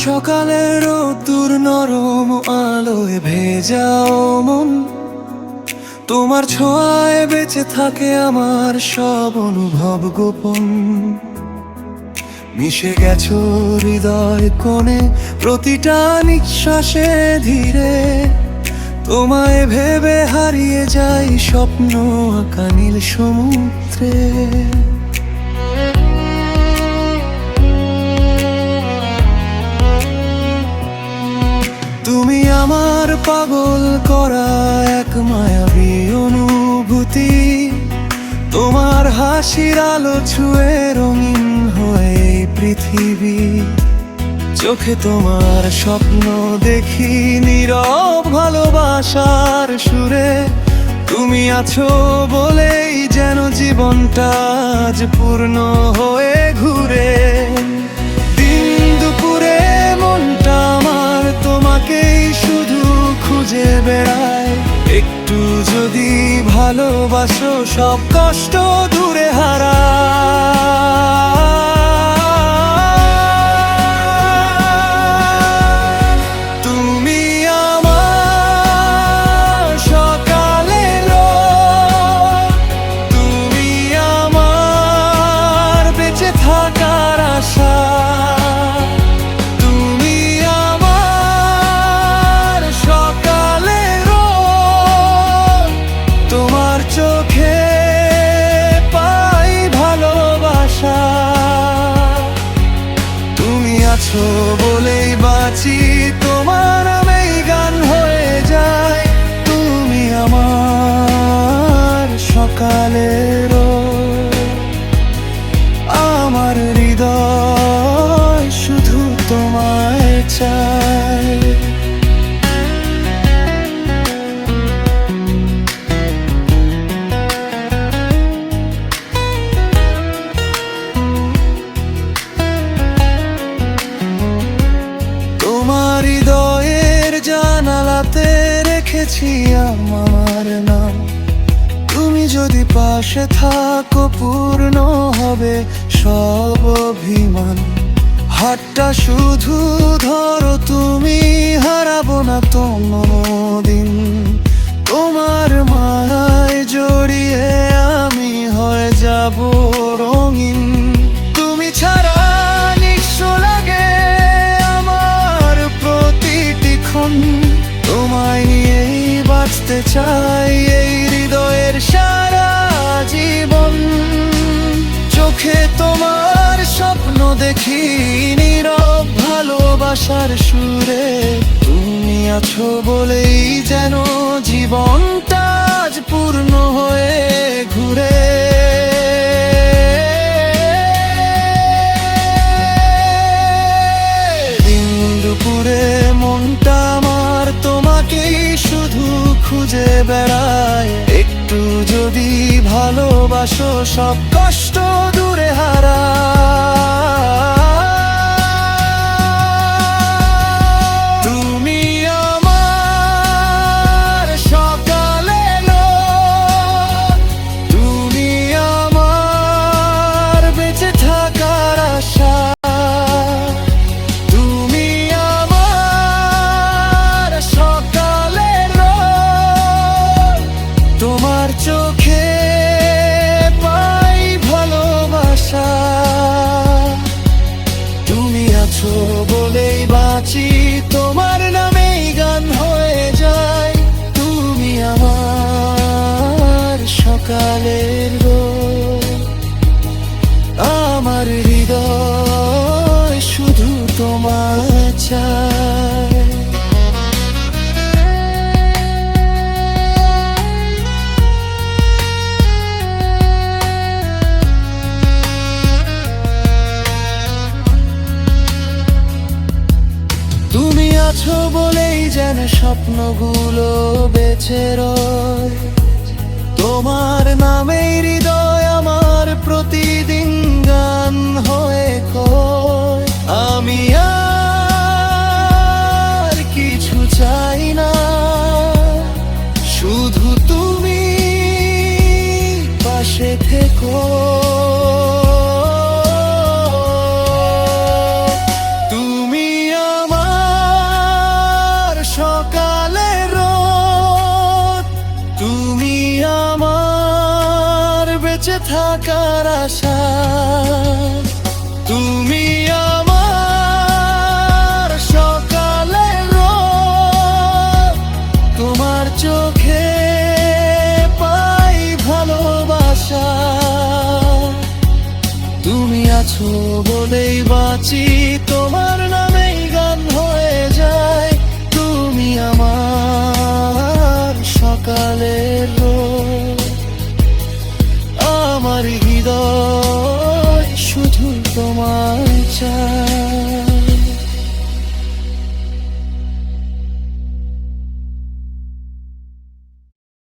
সকালের রোদ্দুর নরম আলোয় ভেজাও মন, তোমার ছোঁয়ায় বেঁচে থাকে আমার সব অনুভব গোপন। মিশে গেছো হৃদয় কোণে প্রতিটা নিঃশ্বাসে ধীরে, তোমায় ভেবে হারিয়ে যাই স্বপ্ন আঁকা নীল সমুদ্রে। তুমি আমার পাগল করা এক মায়াবী অনুভূতি, তোমার হাসির আলো ছুঁয়ে রঙিন হয়ে পৃথিবী। চোখে তোমার স্বপ্ন দেখি নীরব ভালোবাসার সুরে, তুমি আছো বলেই যেন জীবনটা আজ পূর্ণ হয়ে ঘুরে। দিন দুপুরে মনটা আমার তোমাকেই শুধু খুঁজে বেড়ায়, একটু যদি ভালোবাসো সব কষ্ট দূরে হারায়। তুমি আমার সকালের রোদ, তুমি আমার বেঁচে থাকার আশা, তুমি আমার সকালের রোদ, তোমার চোখে পাই ভালোবাসা। তুমি আছো বলেই বাঁচি, তোমার নামেই গান হয়ে যায়। তুমি আমার সকালের রোদ, আমার হৃদয় শুধু তোমায় চায়। তোমার হৃদয়ের জানালাতে রেখেছি আমার নাম, তুমি যদি পাশে থাকো পূর্ণ হবে সব অভিমান। হাতটা শুধু ধরো তুমি, হারাবো না কোনোদিন। তোমার মায়ায় জড়িয়ে আমি হয়ে যাব রঙিন। তুমি ছাড়া নিঃস্ব লাগে আমার প্রতিটি ক্ষণ, তোমায় নিয়েই বাঁচতে চাই এই হৃদয়ের সারা জীবন। চোখে তোমার স্বপ্ন দেখি নীরব ভালোবাসার সুরে, তুমি আছো বলেই যেন জীবনটা আজ পূর্ণ হয়ে ঘুরে। দিন দুপুরে মনটা আমার তোমাকেই শুধু খুঁজে বেড়ায়, একটু যদি ভালোবাসো সব কষ্ট দূরে হারায়। তুমি আমার সকালের রোদ, তুমি আমার বেঁচে থাকার আশা, তুমি আমার সকালের রোদ, তোমার চোখে পাই ভালোবাসা। তুমি আছো বলেই বাঁচি, তোমার নামেই গান হয়ে যায়। তুমি আমার সকালের রোদ, আমার হৃদয় শুধু তোমায় চায়। তুমি আছো বলেই যেন স্বপ্নগুলো বেঁচে রয়, তোমার নামেই হৃদয় আমার প্রতিদিন গান হয়ে কয়। আমি আর কিছু চাই না, শুধু তুমি পাশে থেকো। তুমি থাকার আশা। তুমি আমার সকালের রোদ, তোমার চোখে পাই ভালোবাসা। তুমি আছো বলেই বাঁচি, তোমার নামেই গান হয়ে যায়। তুমি আমার সকালের রোদ, আমার হৃদয় শুধু তোমার।